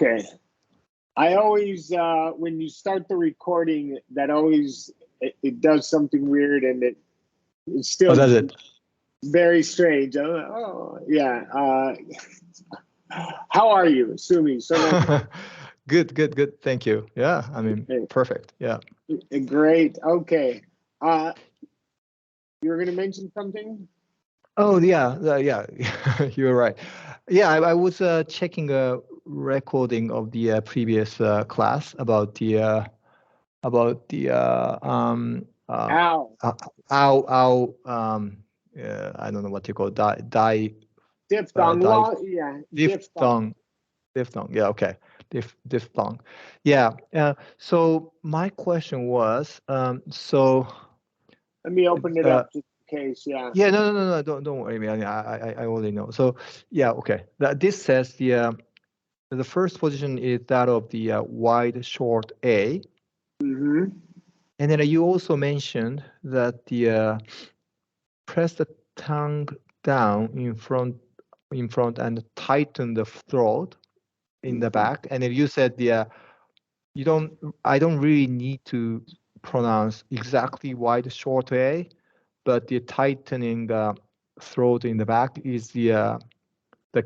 Okay. I always, when you start the recording, that always, it does something weird, and it's Oh, still does it? very strange. I'm like, oh, yeah. How are you, Sumi? So nice. Good. Thank you. Yeah, I mean, perfect. Yeah. Great. Okay. You were going to mention something? Oh, yeah. Yeah. You're right. Yeah, I was checking a recording of the previous class about the Ow. ow I don't know what you call Diphthong. Well, yeah. Diphthong. diphthong. Yeah, okay. Diphthong. Yeah. So my question was, so Let me open it up just in case. Yeah. yeah, no, don't worry, man. I already know. So yeah, okay. This says the first position is that of the wide short A. Mm-hmm. And then you also mentioned that the press the tongue down in front and tighten the throat in the back. And then you said I don't really need to pronounce exactly wide short A, but the tightening throat in the back is the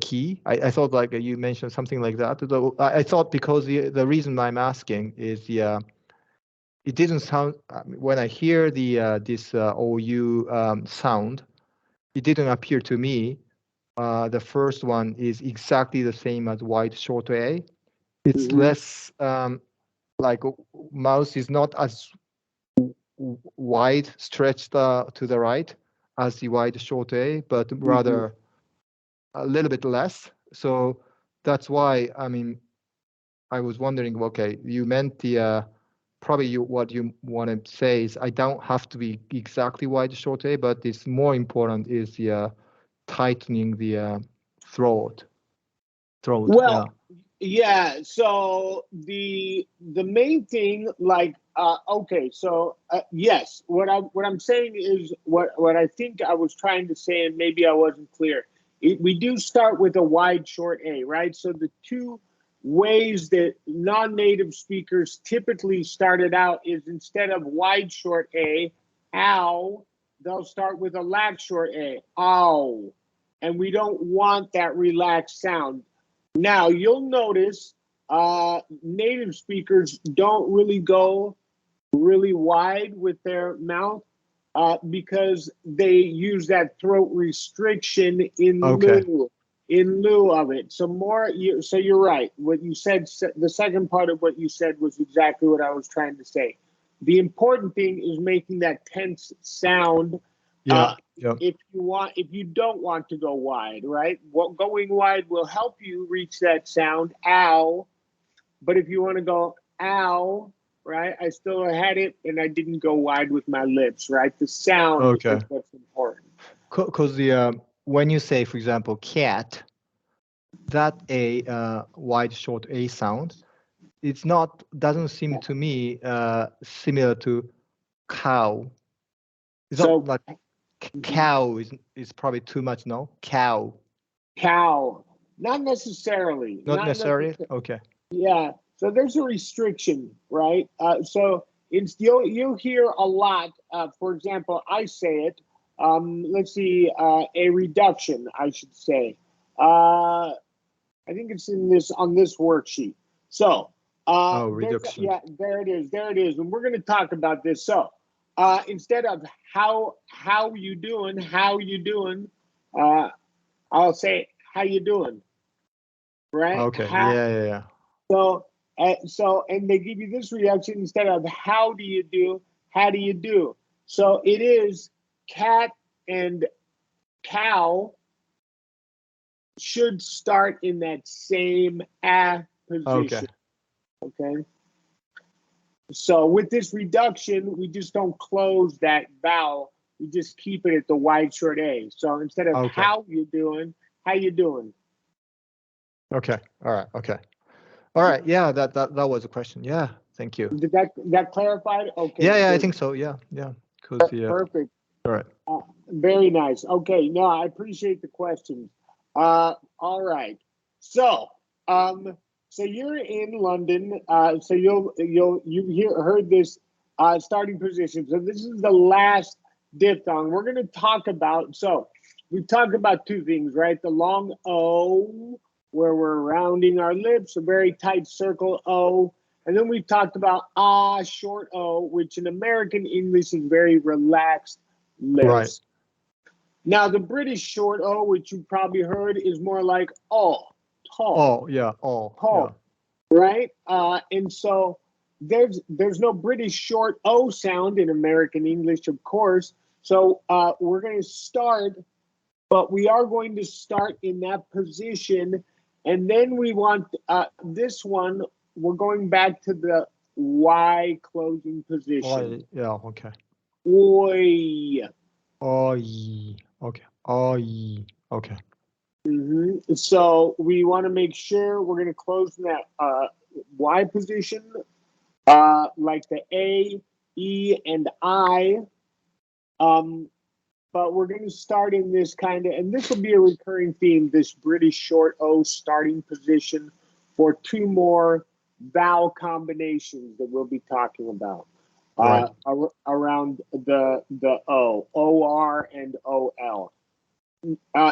key. I thought like you mentioned something like that. Though I thought because the reason I'm asking is it didn't sound when I hear this OU sound, it didn't appear to me. The first one is exactly the same as wide short A. It's less like mouse is not as wide stretched to the right as the wide short A, but rather a little bit less. So that's why, I mean, I was wondering, okay, you meant probably what you want to say is I don't have to be exactly wide short A, but it's more important is the tightening the throat. Well, yeah. So the main thing, like, okay. So yes, what I'm saying is what I think I was trying to say, and maybe I wasn't clear. We do start with a wide short A, right? So the two ways that non-native speakers typically started out is instead of wide short A, ow, they'll start with a lax short A, ow, and we don't want that relaxed sound. Now, you'll notice native speakers don't really go really wide with their mouth because they use that throat restriction in lieu of it. So so you're right. What you said, the second part of what you said was exactly what I was trying to say. The important thing is making that tense sound. If you don't want to go wide, right? Going wide will help you reach that sound, ow. But if you want to go ow, right? I still had it, and I didn't go wide with my lips, right? The sound is what's important. Because when you say, for example, cat, that a wide short A sound, it's doesn't seem to me similar to cow. It's not like cow is probably too much, no? Cow. Not necessarily. Not necessarily? Okay. Yeah. So there's a restriction, right? So you'll hear a lot. For example, I say it. Let's see, a reduction, I should say. I think it's on this worksheet. So reduction. Yeah, there it is. And we're going to talk about this. So instead of how you doing, I'll say how you doing, right? Okay. Yeah. So and they give you this reaction instead of how do you do. So it is cat and cow should start in that same position. Okay. So with this reduction, we just don't close that vowel. We just keep it at the wide short A. So instead of how you doing. Okay. All right. Okay. All right. Yeah, that was a question. Yeah. Thank you. Did that clarify it? Okay. Yeah, I think so. Yeah. Perfect. All right. Very nice. Okay. No, I appreciate the question. All right. So So you're in London. So you heard this starting position. So this is the last diphthong we're going to talk about. So we talked about two things, right? The long O, where we're rounding our lips, a very tight circle O. And then we talked about short O, which in American English is very relaxed lips. Right. Now the British short O, which you probably heard, is more like tall. Oh yeah. Oh Tall, yeah. right? And so there's no British short O sound in American English, of course. So we're going to start, but we are going to start in that position. And then we want this one, we're going back to the Y closing position. Yeah, okay. Oi. Oi. Okay. Oi. Okay. So we want to make sure we're going to close in that Y position, like the A, E, and I. But we're going to start in this kind of, and this will be a recurring theme, this British short O starting position for two more vowel combinations that we'll be talking about around the O, OR and OL.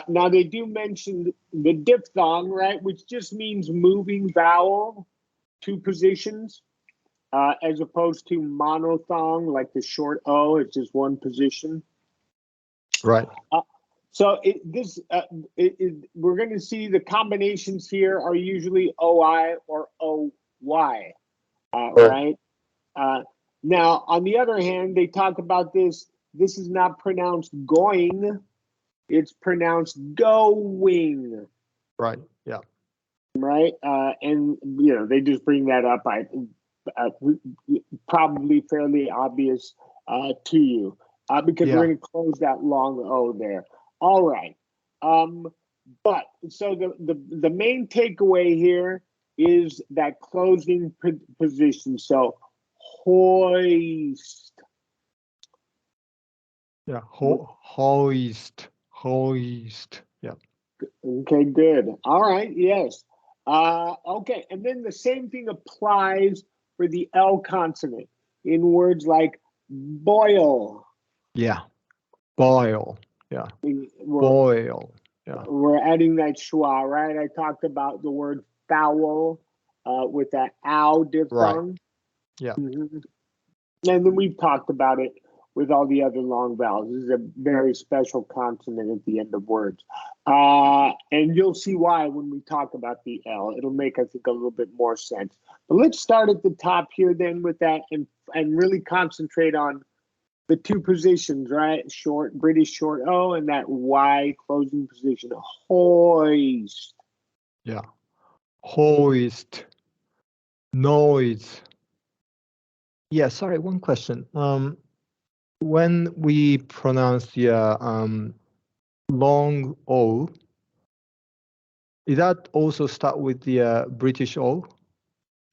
Now they do mention the diphthong, right, which just means moving vowel two positions, as opposed to monophthong, like the short O, it's just one position. Right. So we're going to see the combinations here are usually OI or OY, right? Now, on the other hand, they talk about this. This is not pronounced going. It's pronounced going. Right. Yeah. Right. And, they just bring that up. Probably fairly obvious to you. Because we're going to close that long O there. All right. But so the main takeaway here is that closing position. So hoist. Yeah. Hoist. Yeah. Okay, good. All right. Yes. Okay. And then the same thing applies for the L consonant in words like boil. Yeah. Boil. Yeah. Boil. Yeah. We're adding that schwa, right? I talked about the word foul with that ow diphthong. Right. Yeah. And then we've talked about it with all the other long vowels. This is a very special consonant at the end of words. And you'll see why when we talk about the L. It'll make, I think, a little bit more sense. But let's start at the top here then with that and really concentrate on the two positions, right? British short O and that Y closing position. Hoist. Yeah. Hoist. Noise. Yeah, sorry, one question. When we pronounce the long O, is that also start with the British O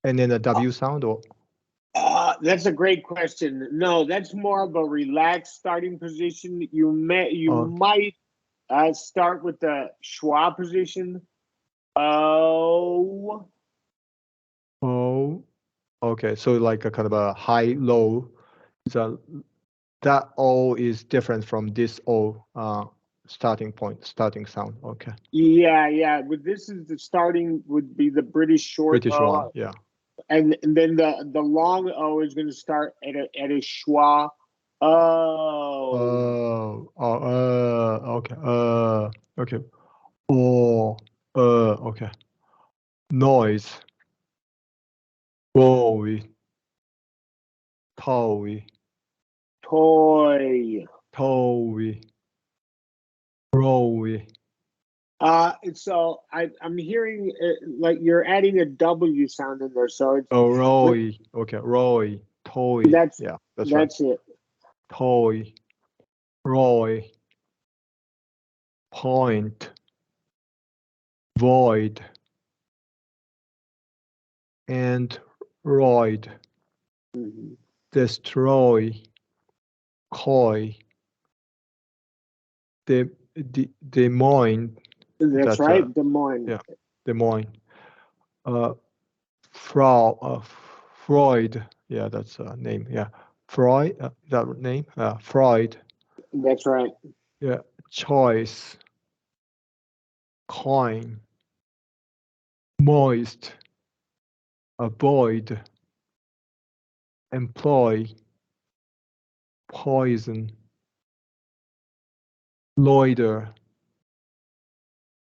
and then a W sound, or? That's a great question. No, that's more of a relaxed starting position. You might start with the schwa position. Oh. Oh. Okay, so like a kind of a high low. So that O is different from this O starting sound. Okay. Yeah. But this is the starting would be the British short British O. one, yeah. And then the long O is going to start at a schwa. Okay. Okay. Oh. Okay. Noise. Boy. Toy. Toy. Roy. So I'm hearing like you're adding a W sound in there. So it's Roy. Okay. Roy. Toy. That's right. it. Toy. Roy. Point. Void. Android. Destroy. Coy. Des Moines. That's right, Des Moines. Yeah, Des Moines. Freud. Yeah, that's a name. Yeah, Freud. That name. Freud. That's right. Yeah, choice, coin, moist, avoid, employ, poison, loiter,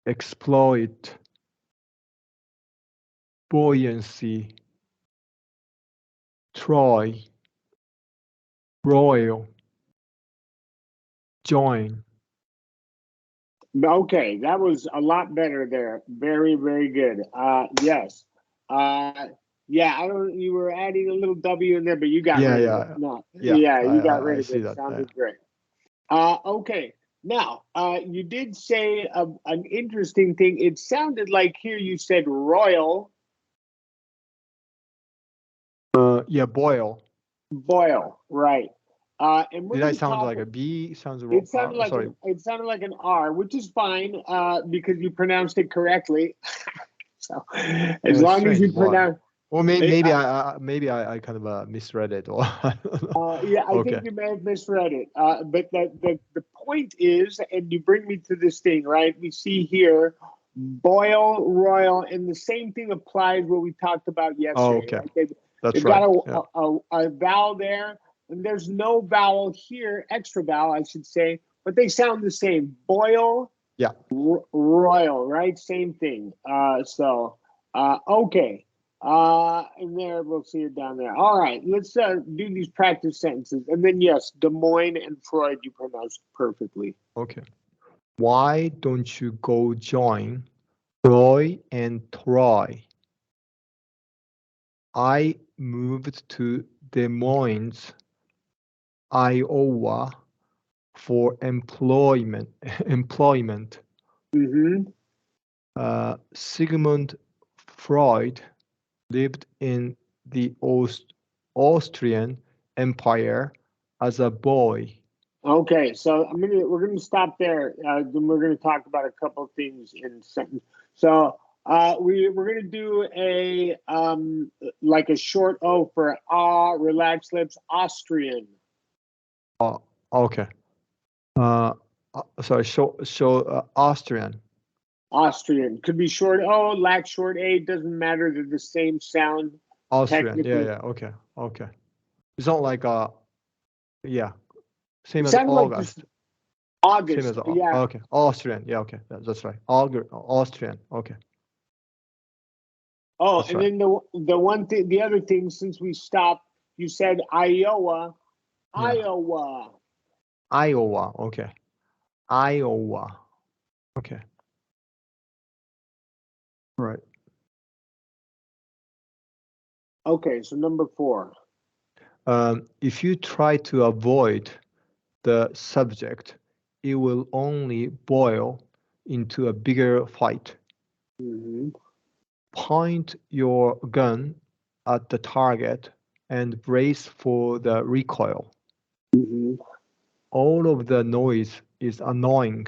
exploit, buoyancy, Troy, royal, join. Okay, that was a lot better there. Very, very good. Yes. Yeah, I don't. You were adding a little W in there, but you got Yeah, rid of it. yeah, No, yeah. yeah, you got I rid of see it. that. Yeah. Sounded great. Okay. Now, you did say an interesting thing. It sounded like here you said royal. Yeah, boil. Boil, right? And we're Did I going to sound talk. like a B? Sounds It sounded like sorry. it sounded like an R, which is fine because you pronounced it correctly. So as long as Strange. you Why? pronounce, Or it, maybe I kind of misread it. Or yeah, I okay. think you may have misread it. But the point is, and you bring me to this thing, right? We see here boil, royal, and the same thing applies what we talked about Oh, yesterday. okay. Right? That's They've got right. Yeah. a vowel there, and there's no vowel here, extra vowel, I should say, but they sound the same. Boil, Yeah. royal, right? Same thing. Okay. And there, we'll see it down there. All right, let's do these practice sentences. And then, yes, Des Moines and Freud, you pronounced perfectly. Okay. Why don't you go join Roy and Troy? I moved to Des Moines, Iowa for employment. Employment. Mm-hmm. Sigmund Freud lived in the Austrian Empire as a boy. Okay, so we're gonna stop there. Then we're gonna talk about a couple of things in sentence. So we're gonna do a like a short O for relaxed lips, Austrian. Okay. Sorry, Austrian. Austrian could be short O, lack short A. Doesn't matter. They're the same sound Austrian. Yeah, technically. yeah. Okay. Okay. It's not like yeah, same It as sounded like just August. Same August. as Yeah. okay. Austrian. Yeah, okay. That's right. Austrian. Okay. Oh, That's and right. then the one thing, the other thing, since we stopped, you said Iowa. Yeah. Iowa. Iowa. Okay. Iowa. Okay. Right. Okay, so number 4. If you try to avoid the subject, it will only boil into a bigger fight. Mm-hmm. Point your gun at the target and brace for the recoil. Mm-hmm. All of the noise is annoying.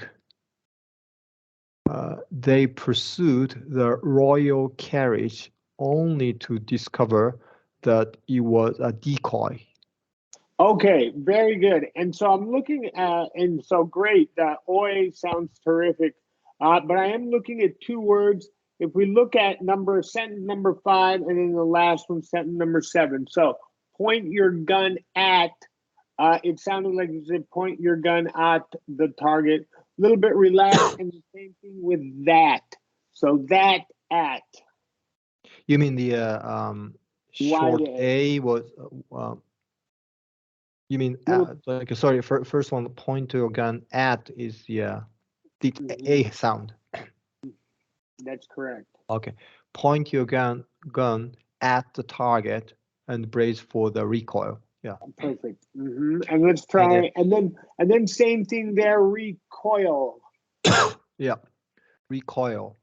They pursued the royal carriage only to discover that it was a decoy. Okay, very good. And so I'm looking at, and so great. Oi sounds terrific. But I am looking at 2 words. If we look at sentence number 5, and then the last one, sentence number 7. So point your gun at, it sounded like you said point your gun at the target. A little bit relaxed, and the same thing with that. So that at. You mean the Wide short A. A was you mean Little, like sorry, first one, point to your gun at is the mhm, A sound. that's correct. Okay. Point your gun at the target and brace for the recoil. Yeah. Perfect. And let's And then try, and then same thing there. Recoil. yeah, recoil.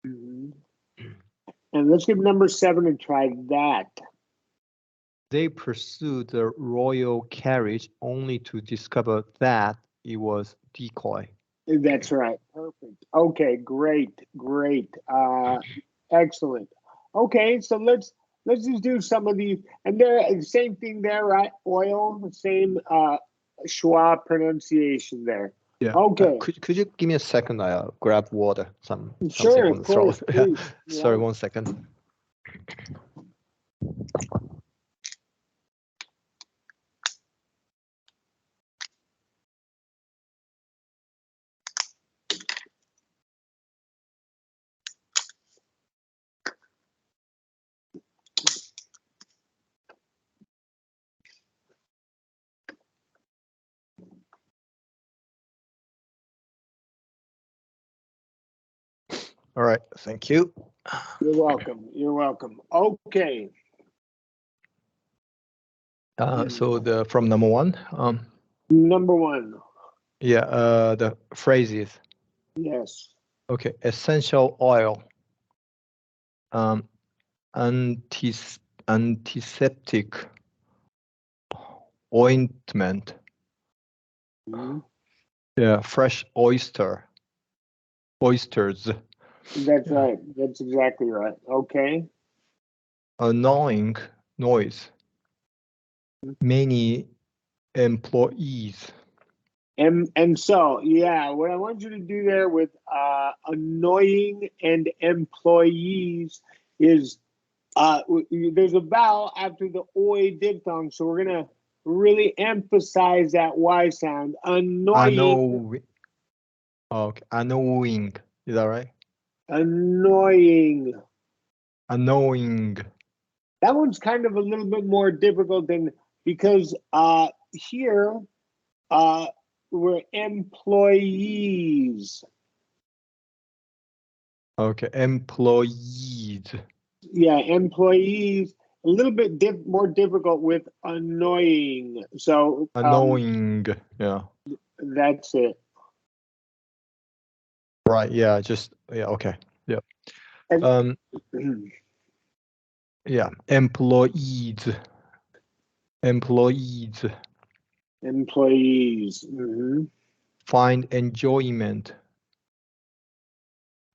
hmm And let's give number 7 and try that. They pursued the royal carriage only to discover that it was decoy. That's right. Perfect. Okay. Great. Great. Excellent. Okay, so let's just do some of these, and there same thing there, right? Oil, same schwa pronunciation there. Yeah. Okay. Could you give me a second? I'll grab water. Something Sure, on of the throat. course, Yeah. please. Sorry, Yeah. 1 second. All right. Thank you. You're welcome. You're welcome. Okay. So from number one. Number one. Yeah. The phrases. Yes. Okay. Essential oil. Antiseptic ointment. Mhm. Yeah. Fresh oysters. That's Yeah. right. That's exactly right. Okay. Annoying noise. Many employees. And so, yeah, what I want you to do there with annoying and employees is there's a vowel after the OI diphthong, so we're gonna really emphasize that Y sound. Annoying, Okay. Annoying. Is that right? annoying. Annoying. That one's kind of a little bit more difficult than because here we're employees. Okay. Employees. Yeah, employees. A little bit more difficult with annoying. So Annoying. Yeah. that's it. Right. Yeah. Okay. Yeah. And, Um. Yeah. Employees. Employees. employees. Mm-hmm. Find enjoyment.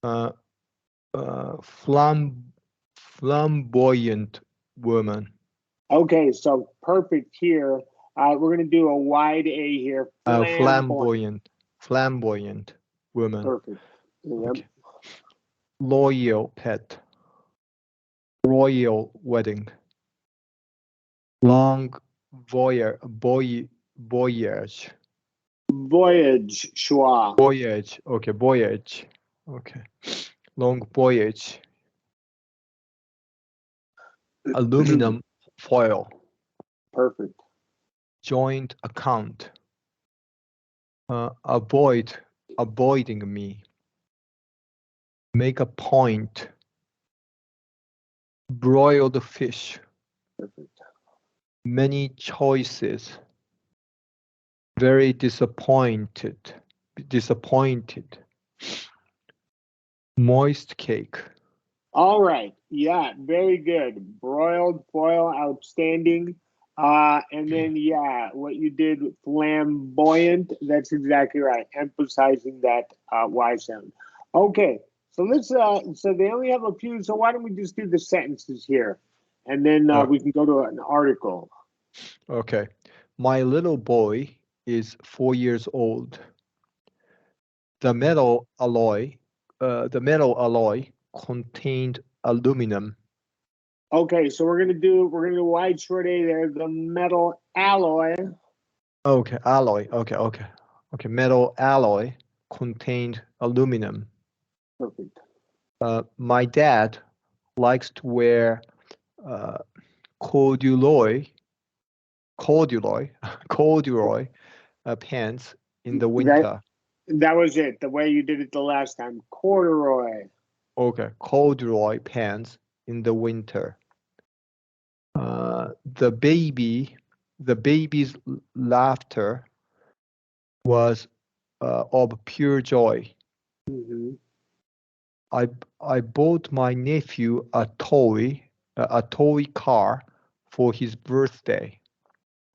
Uh. Flamboyant woman. Okay, so perfect here. We're going to do a wide A here. Flamboyant. Flamboyant woman. Perfect. Yep. Okay. Loyal pet. Royal wedding. Long voyage. Voyage, schwa. Voyage. Okay, voyage. Okay. Long voyage. Aluminum foil. Perfect. Joint account. Avoiding me. Make a point. Broiled fish. Perfect. Many choices. Very disappointed. Moist cake. All right. Yeah, very good. Broiled foil, outstanding. And then, yeah, what you did with flamboyant, that's exactly right. Emphasizing that Y sound. Okay. So so they only have a few. So why don't we just do the sentences here? And then we can go to an article. Okay. My little boy is 4 years old. The metal alloy contained aluminum. Okay, so we're gonna do wide short A there. The metal alloy. Okay, alloy. Okay. Metal alloy contained aluminum. Perfect. My dad likes to wear corduroy pants in the winter. That was it. The way you did it the last time. Corduroy. Okay, corduroy pants in the winter. The baby's laughter was of pure joy. Mm-hmm. I bought my nephew a toy car for his birthday.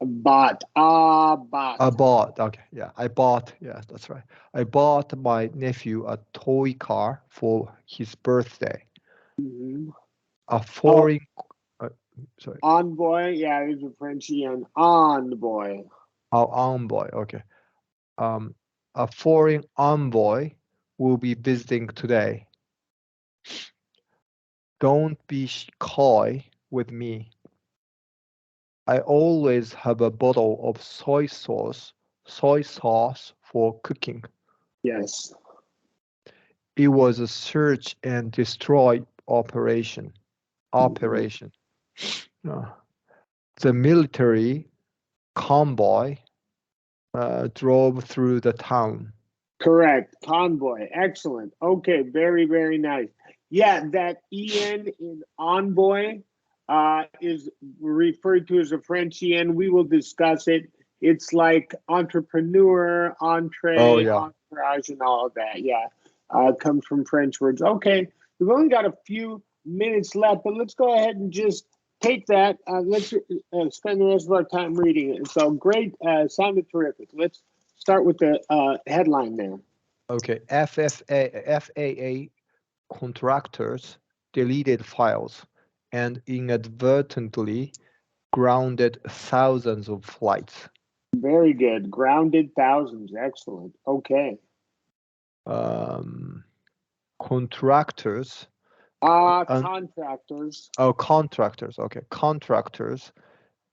Bought. Bought. Okay, yeah, yeah, that's right. I bought my nephew a toy car for his birthday. Mm-hmm. A foreign, sorry. Envoy, yeah, it's a Frenchian. Envoy. Oh, envoy, okay. A foreign envoy will be visiting today. Don't be coy with me. I always have a bottle of soy sauce for cooking. Yes. It was a search and destroy operation. The military convoy drove through the town. Correct. Convoy. Excellent. Okay. Very, very nice. Yeah, that EN in envoy is referred to as a French EN. We will discuss it. It's like entrepreneur, Oh, entree, yeah. entourage, and all of that. Yeah. Comes from French words. Okay. We've only got a few minutes left, but let's go ahead and just take that. Let's spend the rest of our time reading it. So great. Sounded terrific. Let's start with the headline there. Okay. FAA contractors deleted files and inadvertently grounded thousands of flights. Very good. Grounded thousands. Excellent. Okay. Contractors. Contractors. Oh, contractors. Okay. Contractors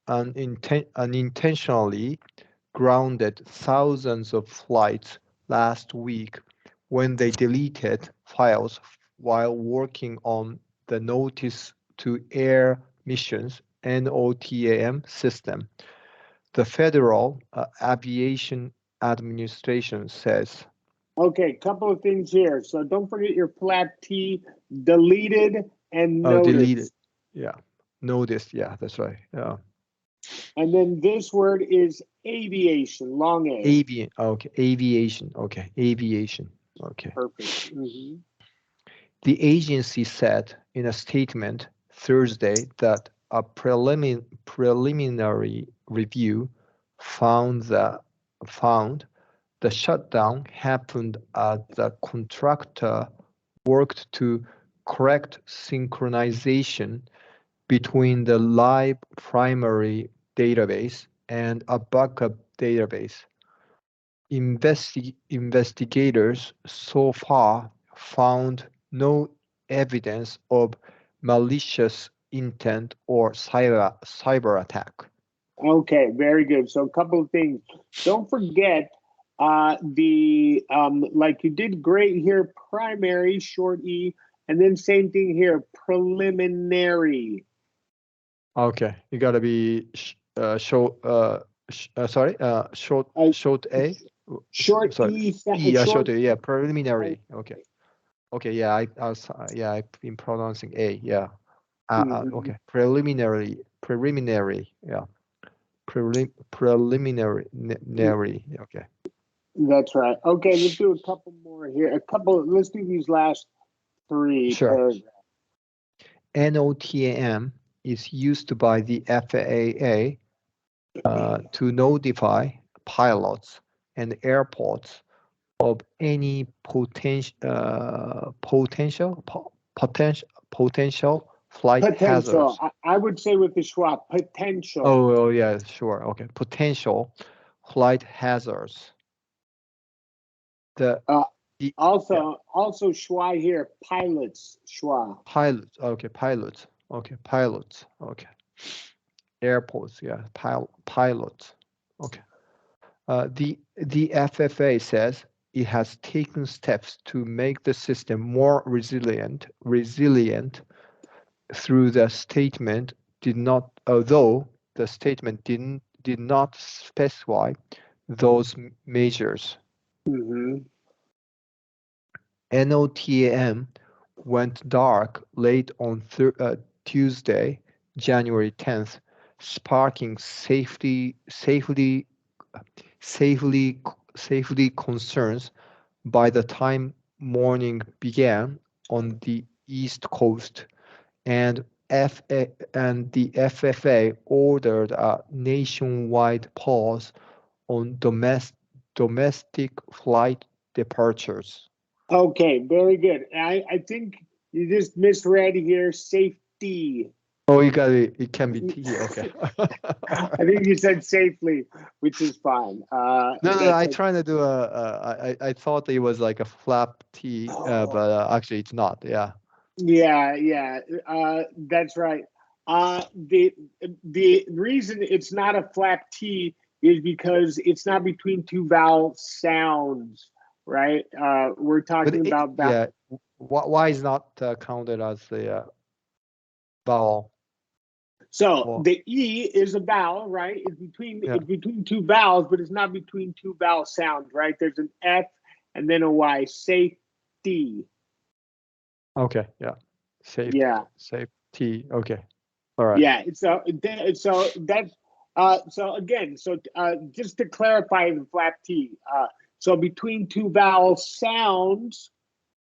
unintentionally grounded thousands of flights last week when they deleted files while working on the Notice to Air Missions NOTAM system. The Federal Aviation Administration says. Okay, couple of things here. So don't forget your flat T, deleted and noticed. Deleted. Yeah. Noticed. Yeah, that's right. Yeah. And then this word is aviation, long A. Aviation. Okay. Aviation. Okay. Aviation. Okay. Perfect. The agency said in a statement Thursday that a preliminary review found the shutdown happened as the contractor worked to correct synchronization between the live primary database and a backup database. Investigators so far found no evidence of malicious intent or cyber attack. Okay, very good. So a couple of things. Don't forget the like you did great here, primary, short E, and then same thing here, preliminary. Okay, you gotta be short A. Short sorry. E. Short A. Yeah, preliminary. Okay. Okay. Yeah, I've been pronouncing A. Yeah. Okay. Preliminary. Yeah. Preliminary. Okay. That's right. Okay, let's do a couple more here. Let's do these last three paragraphs. NOTAM is used by the FAA to notify pilots and airports of any potential flight hazards. I would say with the schwa, potential. Oh, yeah, sure. Okay, potential flight hazards. Also schwa here, pilots, schwa. Pilots. Okay, pilots. Okay, pilots. Okay. Airports. Yeah, pilots. Okay. The FFA says it has taken steps to make the system more resilient. Through the statement although the statement did not specify those measures. NOTAM went dark late on Tuesday, January 10th, sparking safety concerns by the time morning began on the East Coast, and the FFA ordered a nationwide pause on domestic flight departures. Okay, very good. I think you just misread here, safety safety. Oh, you got it. It can be T. Okay. I think you said safely, which is fine. No. I trying to do I thought it was like a flap T, but actually it's not. Yeah. Yeah. That's right. The reason it's not a flap T is because it's not between two vowel sounds, right? We're talking about that. Yeah. Why is not counted as a vowel? So the E is a vowel, right? It's between two vowels, but it's not between two vowel sounds, right? There's an F and then a Y. Safety. Okay. Yeah. Safe. Yeah. Safety. Okay. All right. Yeah. So that's so again, just to clarify the flap T. So between two vowel sounds,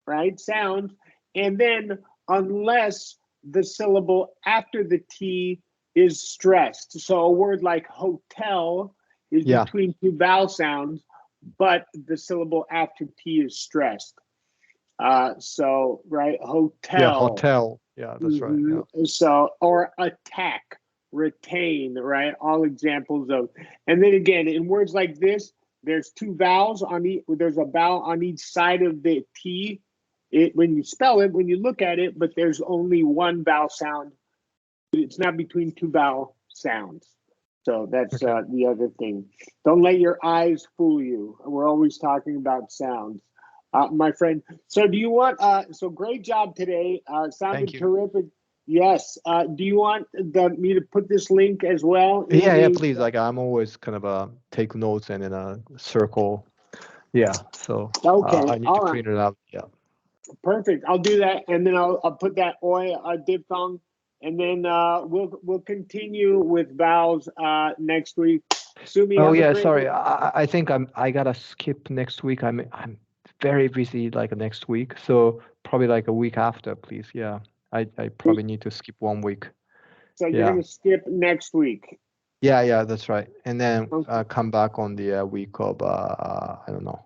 right? Sounds, and then unless the syllable after the T is stressed. So a word like hotel is between two vowel sounds, but the syllable after T is stressed. So right, hotel. Yeah, hotel. Yeah, that's right. Yeah. So or attack, retain, right? All examples of, and then again in words like this, there's two vowels on each. There's a vowel on each side of the T. When you spell it, when you look at it, but there's only one vowel sound. It's not between two vowel sounds. So that's the other thing. Don't let your eyes fool you. We're always talking about sounds, my friend. So do you want? So great job today. Sounded terrific. Yes. Do you want me to put this link as well? Yeah, please. Like I'm always kind of take notes and then circle. Yeah. So I need to print it out. Yeah. Perfect. I'll do that, and then I'll put that OI diphthong, and then we'll continue with vowels next week. Sumi, oh yeah, sorry. I think I gotta skip next week. I'm very busy like next week, so probably like a week after, please. Yeah, I probably need to skip 1 week. So you're gonna skip next week. Yeah, that's right, and then come back on the week of I don't know.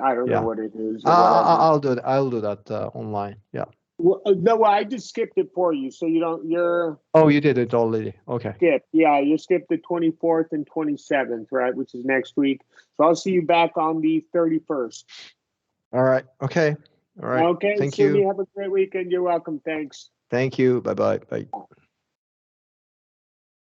I don't know what it is. I'll do that. I'll do that online. Yeah. Well, no, I just skipped it for you, so you don't. You're. Oh, you did it already. Okay. Skip. Yeah, you skipped the 24th and 27th, right? Which is next week. So I'll see you back on the 31st. All right. Okay. All right. Okay. Thank Sumi, you. have a great weekend. You're welcome. Thanks. Thank you. Bye.